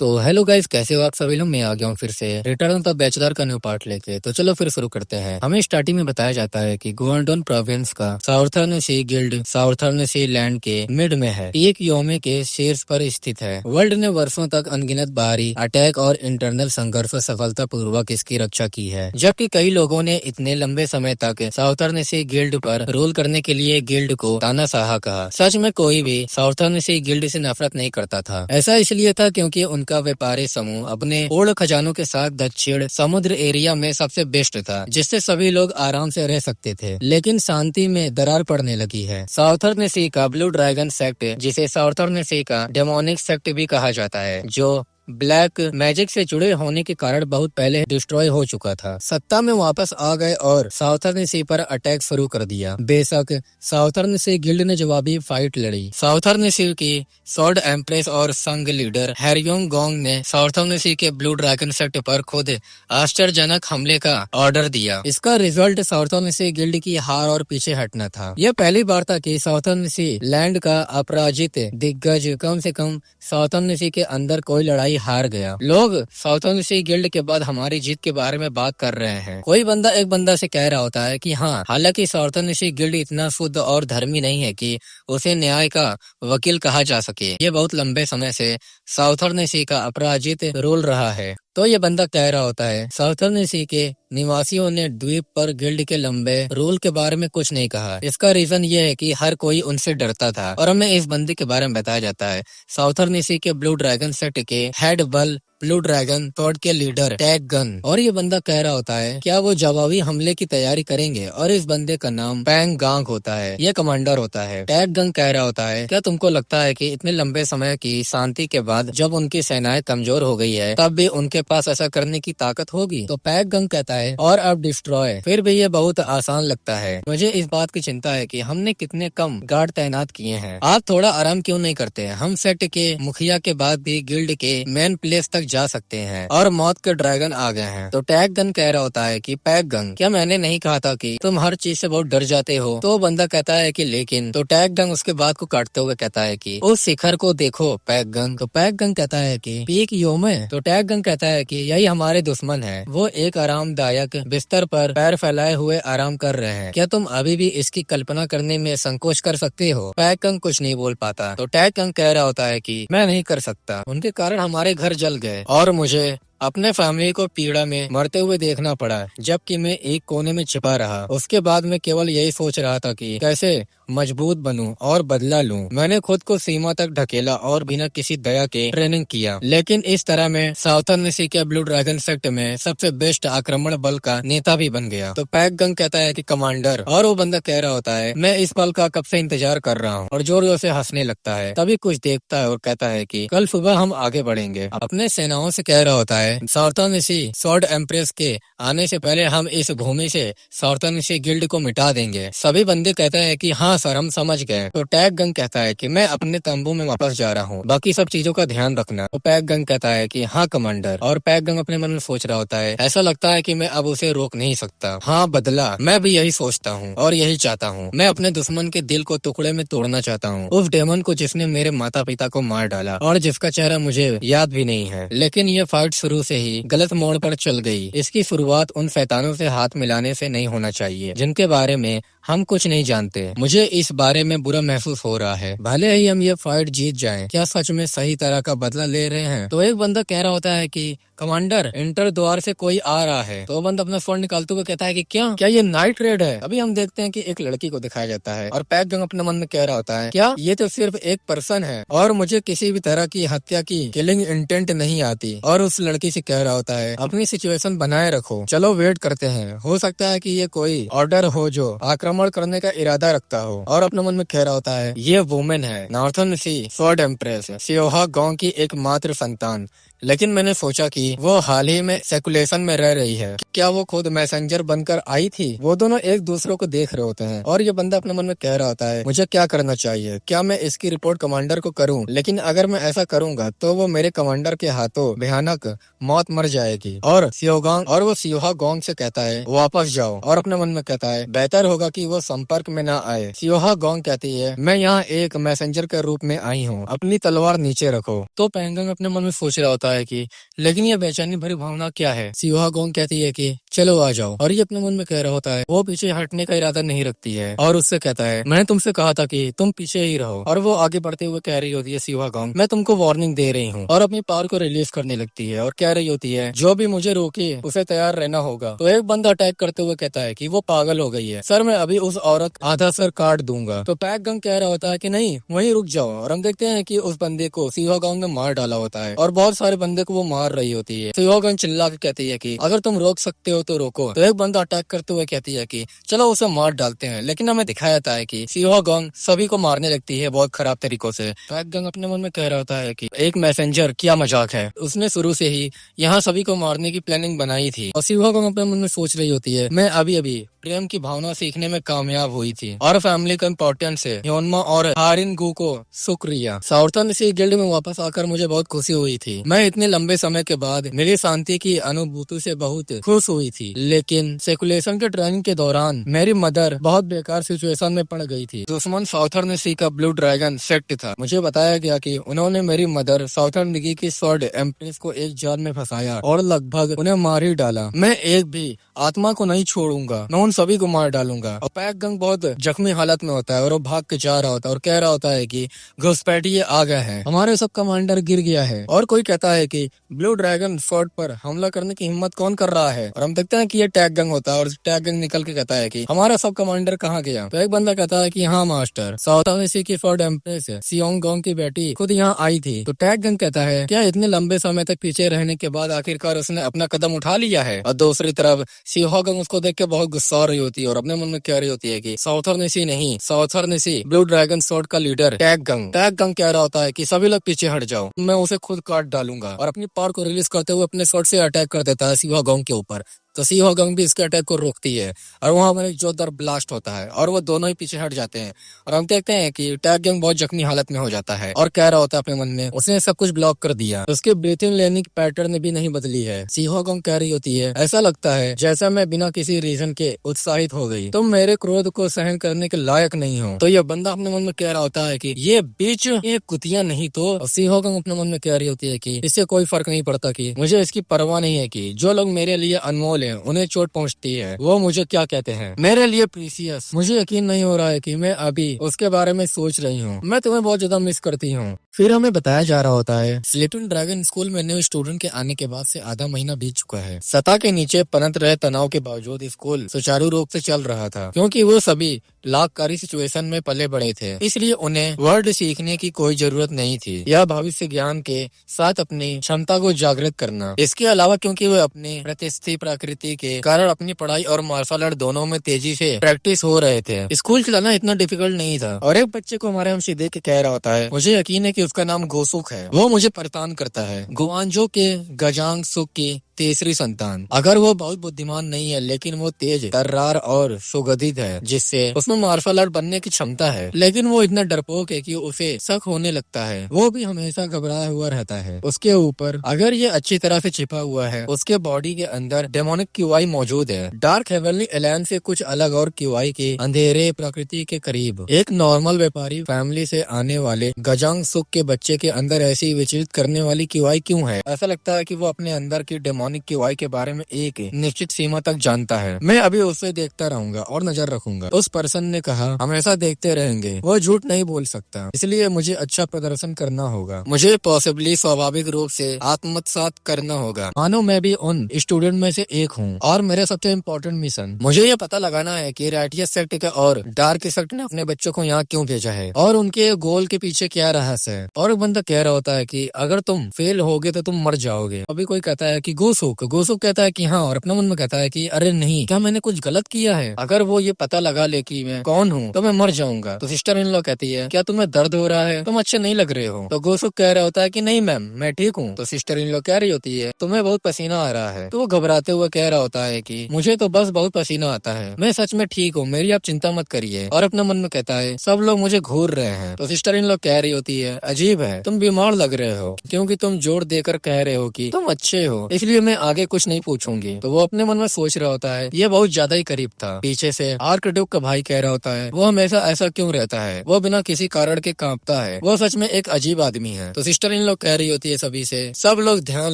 तो hello guys, कैसे हो आप सभी लोग। मैं आ गया हूँ फिर से रिटर्न द बैचलर का न्यू पार्ट लेके। तो चलो फिर शुरू करते हैं। हमें स्टार्टिंग में बताया जाता है कि गुआंगडोंग प्रोविंस का साउथर्न सी गिल्ड साउथर्न सी लैंड के मिड में है, एक योमे के शीर्ष पर स्थित है। वर्ल्ड ने वर्षों तक अनगिनत बाहरी अटैक और इंटरनल संघर्ष से सफलता पूर्वक इसकी रक्षा की है, जबकि कई लोगों ने इतने लंबे समय तक साउथर्न सी गिल्ड पर रूल करने के लिए गिल्ड को तानाशाह कहा। सच में कोई भी साउथर्न सी गिल्ड से नफरत नहीं करता था। ऐसा इसलिए था क्योंकि उनका व्यापारी समूह अपने पूर्ण खजानों के साथ दक्षिण समुद्र एरिया में सबसे बेस्ट था, जिससे सभी लोग आराम से रह सकते थे। लेकिन शांति में दरार पड़ने लगी है। साउथर्न सी का ब्लू ड्रैगन सेक्ट, जिसे साउथर्न सी का डेमोनिक सेक्ट भी कहा जाता है, जो ब्लैक मैजिक से जुड़े होने के कारण बहुत पहले डिस्ट्रॉय हो चुका था, सत्ता में वापस आ गए और साउथर्न सी पर अटैक शुरू कर दिया। बेशक साउथर्न सी गिल्ड ने जवाबी फाइट लड़ी। साउथर्न सी की सॉर्ड एम्प्रेस और संघ लीडर हैरियोंग गोंग ने साउथर्न सी के ब्लू ड्रैगन सेक्ट पर खुद आश्चर्यजनक हमले का ऑर्डर दिया। इसका रिजल्ट साउथर्न सी गिल्ड की हार और पीछे हटना था। यह पहली बार था कि साउथर्न सी लैंड का अपराजित दिग्गज कम से कम साउथर्न सी के अंदर कोई लड़ाई हार गया। लोग साउथर्न सी गिल्ड के बाद हमारी जीत के बारे में बात कर रहे हैं। कोई बंदा एक बंदा से कह रहा होता है कि हाँ, हालांकि साउथर्न सी गिल्ड इतना शुद्ध और धर्मी नहीं है कि उसे न्याय का वकील कहा जा सके। ये बहुत लंबे समय से साउथर्न सी का अपराजित रोल रहा है। तो ये बंदा कह रहा होता है साउथर्न सी के निवासियों ने द्वीप पर गिल्ड के लंबे रूल के बारे में कुछ नहीं कहा। इसका रीजन ये है कि हर कोई उनसे डरता था। और हमें इस बंदे के बारे में बताया जाता है साउथर्न सी के ब्लू ड्रैगन सेट के हेड बल ब्लू ड्रैगन थॉट के लीडर टैग गन। और ये बंदा कह रहा होता है क्या वो जवाबी हमले की तैयारी करेंगे। और इस बंदे का नाम पैंग गांग होता है, ये कमांडर होता है। टैग गन कह रहा होता है क्या तुमको लगता है कि इतने लंबे समय की शांति के बाद जब उनकी सेनाएं कमजोर हो गई है तब भी उनके पास ऐसा करने की ताकत होगी। तो पैग गंग कहता है और अब डिस्ट्रॉय, फिर भी ये बहुत आसान लगता है। मुझे इस बात की चिंता है कि हमने कितने कम गार्ड तैनात किए हैं। आप थोड़ा आराम क्यों नहीं करते। हम सेट के मुखिया के बाद भी गिल्ड के मेन प्लेस तक जा सकते हैं और मौत के ड्रैगन आ गए हैं। तो टैग गन कह रहा होता है कि पैग गंग, क्या मैंने नहीं कहा था कि तुम हर चीज से बहुत डर जाते हो। तो बंदा कहता है कि लेकिन। तो टैग गंग उसके बात को काटते हुए कहता है कि उस शिखर को देखो पैग गंग। तो पैग गंग कहता है कि पीक योमे। तो टैग गंग कहता है कि यही हमारे दुश्मन है। वो एक आरामदायक बिस्तर पर पैर फैलाए हुए आराम कर रहे हैं। क्या तुम अभी भी इसकी कल्पना करने में संकोच कर सकते हो। पैग गंग कुछ नहीं बोल पाता। तो टैग गंग कह रहा होता है कि मैं नहीं कर सकता। उनके कारण हमारे घर जल गए और मुझे अपने फैमिली को पीड़ा में मरते हुए देखना पड़ा, जबकि मैं एक कोने में छिपा रहा। उसके बाद मैं केवल यही सोच रहा था कि कैसे मजबूत बनूं और बदला लूं। मैंने खुद को सीमा तक ढकेला और बिना किसी दया के ट्रेनिंग किया, लेकिन इस तरह मैं साउथर्न सी के ब्लू ड्रैगन सेक्ट में सबसे बेस्ट आक्रमण बल का नेता भी बन गया। तो पैग गंग कहता है कि कमांडर। और वो बंदा कह रहा होता है मैं इस पल का कब से इंतजार कर रहा हूँ। और जोर जोर से हंसने लगता है। तभी कुछ देखता है और कहता है कि कल सुबह हम आगे बढ़ेंगे। अपने सेनाओं से कह रहा होता है साउथर्न सी सॉर्ड एम्प्रेस के आने से पहले हम इस भूमि से साउथर्न सी गिल्ड को मिटा देंगे। सभी बंदे कहते हैं कि हाँ सर, हम समझ गए। तो टैग गंग कहता है कि मैं अपने तंबू में वापस जा रहा हूँ, बाकी सब चीजों का ध्यान रखना। तो पैग गंग कहता है कि हाँ कमांडर। और पैग गंग अपने मन में सोच रहा होता है ऐसा लगता है कि मैं अब उसे रोक नहीं सकता। हाँ बदला, मैं भी यही सोचता हूँ और यही चाहता हूँ। मैं अपने दुश्मन के दिल को टुकड़े में तोड़ना चाहता हूँ, उस डेमन को जिसने मेरे माता पिता को मार डाला और जिसका चेहरा मुझे याद भी नहीं है। लेकिन ये फाइट शुरू से ही गलत मोड़ पर चल गई। इसकी शुरुआत उन शैतानों से हाथ मिलाने से नहीं होना चाहिए जिनके बारे में हम कुछ नहीं जानते। मुझे इस बारे में बुरा महसूस हो रहा है। भले ही हम ये फाइट जीत जाएं, क्या सच में सही तरह का बदला ले रहे हैं। तो एक बंदा कह रहा होता है कि कमांडर, इंटर द्वार से कोई आ रहा है। तो बंदा अपना फोन निकालते हुए कहता है कि क्या ये नाइट रेड है। अभी हम देखते हैं कि एक लड़की को दिखाया जाता है और पैग गंग अपने मन में कह रहा होता है क्या ये तो सिर्फ एक पर्सन है और मुझे किसी भी तरह की हत्या की किलिंग इंटेंट नहीं आती। और उस लड़की से कह रहा होता है अपनी सिचुएशन बनाए रखो, चलो वेट करते हैं, हो सकता है कि ये कोई ऑर्डर हो जो आक्रमण करने का इरादा रखता हो। और अपने मन में कह रहा होता है ये वुमेन है नॉर्थर्न सी सॉर्ड एम्प्रेस सियोहा गांव की एकमात्र संतान। लेकिन मैंने सोचा कि कि वो हाल ही में सेकुलेशन में रह रही है, क्या वो खुद मैसेंजर बनकर आई थी। वो दोनों एक दूसरे को देख रहे होते हैं और ये बंदा अपने मन में कह रहा होता है मुझे क्या करना चाहिए, क्या मैं इसकी रिपोर्ट कमांडर को करूं, लेकिन अगर मैं ऐसा करूंगा तो वो मेरे कमांडर के हाथों भयानक मौत मर जाएगी। और वो सियोहा गोंग से कहता है वापस जाओ, और अपने मन में कहता है बेहतर होगा कि वो संपर्क में ना आए। सियोहा गोंग कहती है मैं यहाँ एक मैसेंजर के रूप में आई हूँ, अपनी तलवार नीचे रखो। तो पेंगुइन अपने मन में सोच रहा होता है कि लेकिन ये बेचैनी भरी भावना क्या है। सियोहा गोंग कहती है कि चलो आ जाओ, और ये अपने मन में कह रहा होता है। वो पीछे हटने का इरादा नहीं रखती है और उससे कहता है मैंने तुमसे कहा था कि तुम पीछे ही रहो। और वो आगे बढ़ते हुए कह रही होती है सियोहा गोंग मैं तुमको वार्निंग दे रही हूँ, और अपनी पावर को रिलीज करने लगती है और कह रही होती है जो भी मुझे रोके उसे तैयार रहना होगा। तो एक बंदा अटैक करते हुए कहता है कि वो पागल हो गई है सर, मैं अभी उस औरत आधा सर काट दूंगा। तो पैक गंग कह रहा होता है कि नहीं वहीं रुक जाओ, और हम देखते हैं कि उस बंदे को सियोहा गोंग ने मार डाला होता है और बहुत सारे बंदे को वो मार रही होती है। सियोहा गोंग चिल्ला के कहती है कि अगर तुम रोक सकते हो तो रोको। तो एक बंदा अटैक करते हुए कहती है कि चलो उसे मार डालते हैं, लेकिन हमें दिखाया जाता है कि सियोहा गोंग सभी को मारने लगती है बहुत खराब तरीकों से। पैक गंग अपने मन में कह रहा होता है कि एक मैसेंजर क्या मजाक है, उसने शुरू से ही यहाँ सभी को मारने की प्लानिंग बनाई थी। और सियोहा गोंग अपने मन में सोच रही होती है मैं अभी अभी प्रेम की भावना सीखने में कामयाब हुई थी और फैमिली का इम्पोर्टेंस है योनमा और हारिन गु को शुक्रिया। साउथर्न सी गिल्ड में वापस आकर मुझे बहुत खुशी हुई थी। मैं इतने लंबे समय के बाद मेरी शांति की अनुभूति से बहुत खुश हुई थी, लेकिन सेकुलेशन के ट्रेनिंग के दौरान मेरी मदर बहुत बेकार सिचुएशन में पड़ गई थी। दुश्मन साउथर्न सी का ब्लू ड्रैगन सेक्ट था। मुझे बताया गया कि उन्होंने मेरी मदर साउथर्न निगी की स्वॉर्ड एम्प्रेस को एक जाल में फंसाया और लगभग उन्हें मार ही डाला। मैं एक भी आत्मा को नहीं छोड़ूंगा, मैं उन सभी को मार डालूंगा। और पैक गंग बहुत जख्मी हालत में होता है और वो भाग के जा रहा होता है और कह रहा होता है कि घुसपैठिए आ गए हैं, हमारे सब कमांडर गिर गया है। और कोई कहता है कि ब्लू ड्रैगन फोर्ट पर हमला करने की हिम्मत कौन कर रहा है। और हम देखते हैं कि ये टैग गंग होता है और टैग गंग निकल के कहता है कि हमारा सब कमांडर कहाँ गया। तो एक बंदा कहता है कि हाँ मास्टर, साउथ एशिया की फोर्ट एम्प्रेस सियोंग गोंग की बेटी खुद यहाँ आई थी। तो टैग गंग कहता है क्या इतने लंबे समय तक पीछे रहने के बाद आखिरकार उसने अपना कदम उठा लिया है। और दूसरी तरफ सियोहा गोंग उसको देख के बहुत गुस्सा रही होती है और अपने मन में कह रही होती है कि साउथर्न सी नहीं, साउथर्न सी ब्लू ड्रैगन स्वॉर्ड का लीडर टैग गंग कह रहा होता है कि सभी लोग पीछे हट जाओ, मैं उसे खुद काट डालूंगा। और अपनी पावर को रिलीज करते हुए अपने स्वॉर्ड से अटैक कर देता है सियोहा गोंग के ऊपर। तो सियोहा गोंग भी इसके अटैक को रोकती है और वहां पर एक जोरदार ब्लास्ट होता है और वो दोनों ही पीछे हट जाते हैं। और हम देखते हैं कि टैग गंग बहुत जख्मी हालत में हो जाता है और कह रहा होता है अपने मन में उसने सब कुछ ब्लॉक कर दिया, उसके ब्रीथिंग लेने की पैटर्न भी नहीं बदली है। सियोहा गोंग कह रही होती है ऐसा लगता है जैसा मैं बिना किसी रीजन के उत्साहित हो गई, तुम मेरे क्रोध को सहन करने के लायक नहीं हो। तो यह बंदा अपने मन में कह रहा होता है कि ये बीच ये कुतिया नहीं तो। सियोहा गोंग अपने मन में कह रही होती है कि इससे कोई फर्क नहीं पड़ता, कि मुझे इसकी परवाह नहीं है कि जो लोग मेरे लिए अनमोल है उन्हें चोट पहुंचती है, वो मुझे क्या कहते हैं मेरे लिए प्रीसियस। मुझे यकीन नहीं हो रहा है कि मैं अभी उसके बारे में सोच रही हूँ, मैं तुम्हें बहुत ज्यादा मिस करती हूँ। फिर हमें बताया जा रहा होता है स्लीपिंग ड्रैगन स्कूल में न्यू स्टूडेंट के आने के बाद से आधा महीना बीत चुका है। सतह के नीचे पनत रहे तनाव के बावजूद स्कूल सुचारू रूप से चल रहा था, क्योंकि वो सभी लाभकारी सिचुएशन में पले बड़े थे, इसलिए उन्हें वर्ड सीखने की कोई जरूरत नहीं थी। यह भविष्य ज्ञान के साथ अपनी क्षमता को जागृत करना। इसके अलावा क्योंकि वे अपनी प्रतिष्ठित प्रकृति के कारण अपनी पढ़ाई और मार्शल आर्ट दोनों में तेजी से प्रैक्टिस हो रहे थे। स्कूल चलाना इतना डिफिकल्ट नहीं था। और एक बच्चे को हमारे हमसे देख के कह रहा होता है मुझे यकीन है कि उसका नाम गोसुक है, वो मुझे परेशान करता है। गुआंजो के गजांग सुक की तीसरी संतान। अगर वो बहुत बुद्धिमान नहीं है लेकिन वो तेज तर्रार और सुगठित है, जिससे उसमें मार्शल आर्ट बनने की क्षमता है, लेकिन वो इतना डरपोक है कि उसे शक होने लगता है। वो भी हमेशा घबराया हुआ रहता है। उसके ऊपर अगर ये अच्छी तरह से छिपा हुआ है, उसके बॉडी के अंदर डेमोनिक क्यूआई मौजूद है। डार्क हेवनली एलायंस से कुछ अलग और क्यूआई के अंधेरे प्रकृति के करीब। एक नॉर्मल व्यापारी फैमिली से आने वाले गजांग सुक के बच्चे के अंदर ऐसी विचलित करने वाली क्यूआई क्यों है? ऐसा लगता है कि वो अपने अंदर की डेमोनिक क्यूआई के बारे में एक निश्चित सीमा तक जानता है। मैं अभी उसे देखता रहूंगा और नजर रखूंगा। उस पर्सन ने कहा हमेशा देखते रहेंगे, वो झूठ नहीं बोल सकता, इसलिए मुझे अच्छा प्रदर्शन करना होगा। मुझे पॉसिबली स्वाभाविक रूप से आत्मसात करना होगा, मानो मैं भी उन स्टूडेंट में से एक हूँ। और मेरा सबसे इम्पोर्टेंट मिशन मुझे ये पता लगाना है कि राइटियस सेक्ट का और डार्क सेक्ट ने अपने बच्चों को यहाँ क्यों भेजा है और उनके गोल के पीछे क्या रहस्य है। और एक बंदा कह रहा होता है कि अगर तुम फेल होगे तो तुम मर जाओगे। अभी कोई कहता है कि गोसुक गोसुक कहता है कि हाँ, और अपने मन में कहता है कि अरे नहीं, क्या मैंने कुछ गलत किया है? अगर वो ये पता लगा ले कि मैं कौन हूँ तो मैं मर जाऊंगा। तो सिस्टर इन लॉ कहती है क्या तुम्हें दर्द हो रहा है? तुम अच्छे नहीं लग रहे हो। तो गोसुक कह रहा होता है कि नहीं मैम, मैं ठीक हूँ। तो सिस्टर इन लॉ कह रही होती है तुम्हें बहुत पसीना आ रहा है। तो वो घबराते हुए कह रहा होता है कि मुझे तो बस बहुत पसीना आता है, मैं सच में ठीक हूँ, मेरी आप चिंता मत करिए। और अपने मन में कहता है सब लोग मुझे घूर रहे हैं। तो सिस्टर इन लॉ कह रही होती है अजीब है, तुम बीमार लग रहे हो, क्योंकि तुम जोर देकर कह रहे हो कि तुम अच्छे हो, इसलिए मैं आगे कुछ नहीं पूछूंगी। तो वो अपने मन में सोच रहा होता है ये बहुत ज्यादा ही करीब था। पीछे से आर्कड्यूक का भाई कह रहा होता है वो हमेशा ऐसा क्यों रहता है, वो बिना किसी कारण के कांपता है, वो सच में एक अजीब आदमी है। तो सिस्टर इन लोग कह रही होती है सभी से सब लोग ध्यान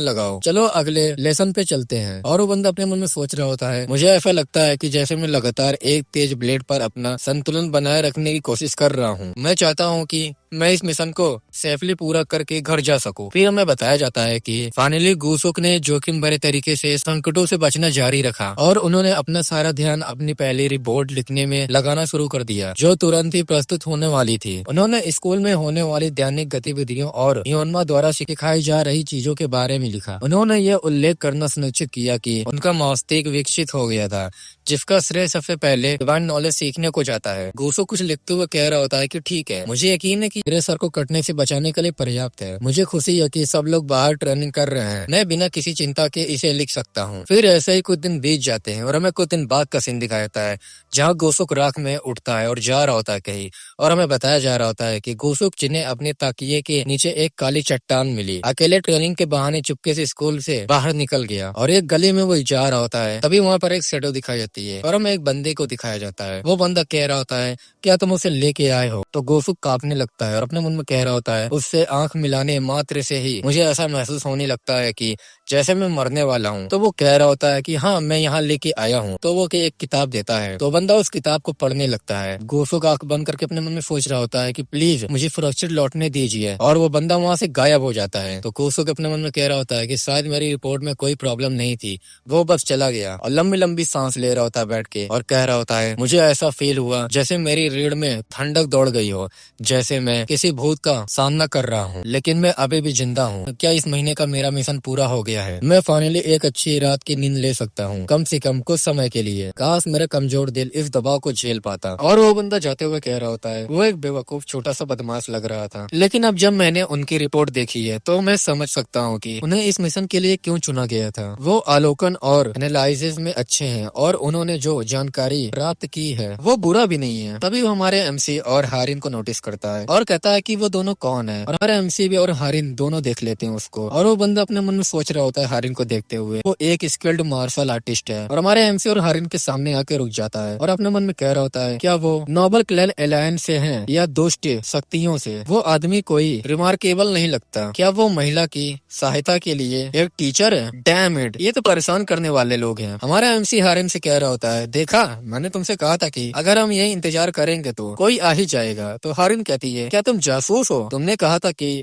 लगाओ, चलो अगले लेसन पे चलते हैं। और वो बंदा अपने मन में सोच रहा होता है मुझे ऐसा लगता है कि जैसे मैं लगातार एक तेज ब्लेड पर अपना संतुलन बनाए रखने की कोशिश कर रहा हूँ। मैं चाहता हूँ कि मैं इस मिशन को सेफली पूरा करके घर जा सकूं। फिर हमें बताया जाता है कि फाइनली गोसुक ने जोखिम भरे तरीके से संकटों से बचना जारी रखा और उन्होंने अपना सारा ध्यान अपनी पहली रिपोर्ट लिखने में लगाना शुरू कर दिया, जो तुरंत ही प्रस्तुत होने वाली थी। उन्होंने स्कूल में होने वाली दैनिक गतिविधियों और योनमा द्वारा सिखाई जा रही चीजों के बारे में लिखा। उन्होंने यह उल्लेख करना सुनिश्चित किया कि उनका मस्तिष्क विकसित हो गया था, जिसका श्रेय सबसे पहले डिवाइन नॉलेज सीखने को जाता है। गोसुक कुछ लिखते हुए कह रहा होता है कि ठीक है, मुझे यकीन है कि मेरे सर को कटने से बचाने के लिए पर्याप्त है। मुझे खुशी है कि सब लोग बाहर ट्रेनिंग कर रहे हैं, मैं बिना किसी चिंता के इसे लिख सकता हूँ। फिर ऐसे ही कुछ दिन बीत जाते हैं और हमें कुछ दिन बाद का सीन दिखाया जाता है जहाँ गोसुक राख में उठता है और जा रहा होता है कहीं, और हमें बताया जा रहा होता है कि गोसुक जिन्हें अपने ताकिये के नीचे एक काली चट्टान मिली, अकेले ट्रेनिंग के बहाने चुपके से स्कूल से बाहर निकल गया और एक गली में वो जा रहा होता है। तभी वहाँ पर एक शैडो दिखाई जाती है और हमें एक बंदे को दिखाया जाता है। वो बंदा कह रहा होता है क्या तुम उसे लेके आए हो? तो गोसुक कांपने लगता है और अपने मन में कह रहा होता है उससे आंख मिलाने मात्र से ही मुझे ऐसा महसूस होने लगता है कि जैसे मैं मरने वाला हूँ। तो वो कह रहा होता है कि हाँ मैं यहाँ लेके आया हूँ। तो वो एक किताब देता है, तो बंदा उस किताब को पढ़ने लगता है। गोसुक आंख बंद करके अपने मन में सोच रहा होता है कि प्लीज मुझे सुरक्षित लौटने दीजिए, और वो बंदा वहाँ से गायब हो जाता है। तो गोसुक अपने मन में कह रहा होता है कि शायद मेरी रिपोर्ट में कोई प्रॉब्लम नहीं थी, वो बस चला गया। और लंबी लंबी सांस ले रहा होता है बैठ के और कह रहा होता है मुझे ऐसा फील हुआ जैसे मेरी रीढ़ में ठंडक दौड़ गई हो, जैसे मैं किसी भूत का सामना कर रहा हूँ, लेकिन मैं अभी भी जिंदा हूँ। क्या इस महीने का मेरा मिशन पूरा हो गया है? मैं फाइनली एक अच्छी रात की नींद ले सकता हूँ, कम से कम कुछ समय के लिए। काश मेरा कमजोर दिल इस दबाव को झेल पाता। और वो बंदा जाते हुए कह रहा होता है वो एक बेवकूफ छोटा सा बदमाश लग रहा था, लेकिन अब जब मैंने उनकी रिपोर्ट देखी है तो मैं समझ सकता हूँ कि उन्हें इस मिशन के लिए क्यों चुना गया था। वो अवलोकन और एनालिसिस में अच्छे हैं और उन्होंने जो जानकारी प्राप्त की है वो बुरा भी नहीं है। तभी वो हमारे एमसी और हारिन को नोटिस करता है और कहता है कि वो दोनों कौन है, और हमारे एमसी भी और हारिन दोनों देख लेते हैं उसको। और वो बंदा अपने मन में सोच रहा होता है हारिन को देखते हुए वो एक स्किल्ड मार्शल आर्टिस्ट है, और हमारे एमसी और हारिन के सामने आके रुक जाता है और अपने मन में कह रहा होता है क्या वो नोबल क्लैन अलायंस से हैं या दुष्ट शक्तियों से? वो आदमी कोई रिमार्केबल नहीं लगता। क्या वो महिला की सहायता के लिए एक टीचर है? डैम इट, ये तो परेशान करने वाले लोग हैं। हमारा एमसी हारिन से कह रहा होता है देखा, मैंने तुमसे कहा था कि अगर हम यही इंतजार करेंगे तो कोई आ ही जाएगा। तो हारिन कहती है क्या तुम जासूस हो? तुमने कहा था कि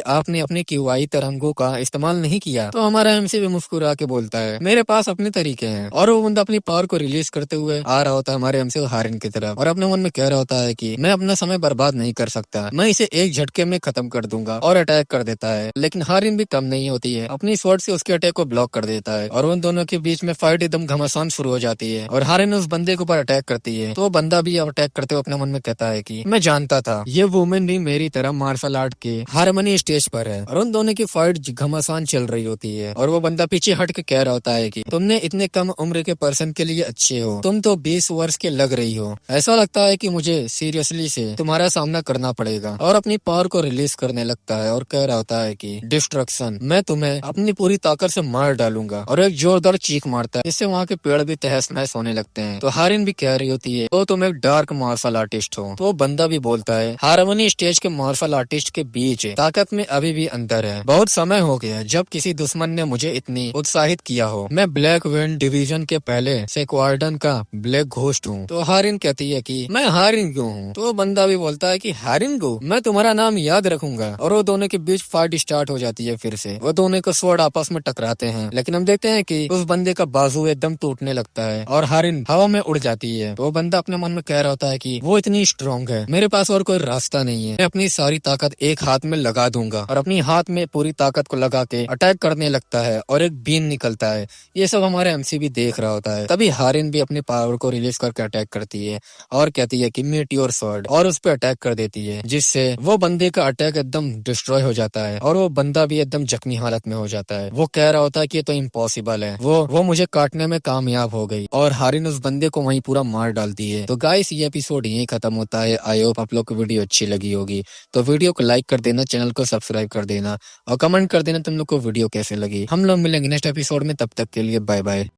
आपने अपने क्यूआई तरंगों का इस्तेमाल नहीं किया। तो हमारा एमसी भी मुस्कुरा के बोलता है मेरे पास अपने तरीके हैं। और वो बंदा अपनी पावर को रिलीज करते हुए आ रहा होता है हमारे एमसी हारिन की तरफ, और अपने मन में कह रहा होता है कि मैं अपना समय बर्बाद नहीं कर सकता, मैं इसे एक झटके में खत्म कर दूंगा, और अटैक कर देता है। लेकिन हारिन भी कम नहीं होती है, अपनी स्वॉर्ड से उसके अटैक को ब्लॉक कर देता है और उन दोनों के बीच में फाइट एकदम घमासान शुरू हो जाती है और हारिन उस बंदे के ऊपर अटैक करती है। तो बंदा भी अटैक करते हुए अपने मन में कहता है कि मैं जानता था ये वुमेन भी मेरी तरह मार्शल आर्ट के हारमोनी स्टेज पर है। और उन दोनों की फाइट घमासान चल रही होती है और वो बंदा पीछे हट के कह रहा होता है कि तुमने इतने कम उम्र के पर्सन के लिए अच्छे हो, तुम तो 20 वर्ष के लग रही हो। ऐसा लगता है कि मुझे सीरियसली से तुम्हारा सामना करना पड़ेगा। और अपनी पावर को रिलीज करने लगता है और कह रहा होता है कि डिस्ट्रक्शन, मैं तुम्हें अपनी पूरी ताकत से मार डालूंगा। और एक जोरदार चीख मारता है, इससे वहाँ के पेड़ भी तहस नहस होने लगते हैं। तो हारिन भी कह रही होती है तो तुम एक डार्क मार्शल आर्टिस्ट हो। तो बंदा भी बोलता है हारमोनी स्टेज के मार्शल आर्टिस्ट के बीच ताकत में अभी भी अंतर है। बहुत समय हो गया जब किसी दुश्मन ने मुझे इतनी उत्साहित किया हो। मैं ब्लैक विंड डिवीजन के पहले सेक्वार्डन का ब्लैक घोस्ट हूँ। तो हारिन कहती है कि मैं हारिन क्यों हूँ? तो बंदा भी बोलता है कि हारिन को मैं तुम्हारा नाम याद रखूंगा। और वो दोनों के बीच फाइट स्टार्ट हो जाती है। फिर से वो दोनों को स्वॉर्ड आपस में टकराते हैं, लेकिन हम देखते हैं कि उस बंदे का बाजू एकदम टूटने लगता है और हारिन हवा में उड़ जाती है। तो वो बंदा अपने मन में कह रहा होता है कि वो इतनी स्ट्रॉन्ग है, मेरे पास और कोई रास्ता नहीं है, मैं अपनी सारी ताकत एक हाथ में लगा दूंगा और अपनी हाथ में पूरी ताकत को लगा के अटैक करने लगता है और एक बीन निकलता है। ये सब हमारे एमसी भी देख रहा होता है। तभी हारिन भी अपनी पावर को रिलीज करके अटैक करती है और कहती है कि मीटियोर स्वॉर्ड, और उस पर अटैक कर देती है, जिससे वो बंदे का अटैक एकदम डिस्ट्रॉय हो जाता है और वो बंदा भी एकदम जख्मी हालत में हो जाता है। वो कह रहा होता है कि ये तो इम्पॉसिबल है, वो मुझे काटने में कामयाब हो गई और हारिन उस बंदे को वहीं पूरा मार डालती है। तो गाइस ये एपिसोड यहीं खत्म होता है। आई होप आप लोग को वीडियो अच्छी लगी होगी, तो वीडियो को लाइक कर देना, चैनल को सब्सक्राइब कर देना और कमेंट कर देना तुम लोग को वीडियो कैसे लगी। हम लोग मिलेंगे नेक्स्ट एपिसोड में, तब तक के लिए बाय बाय।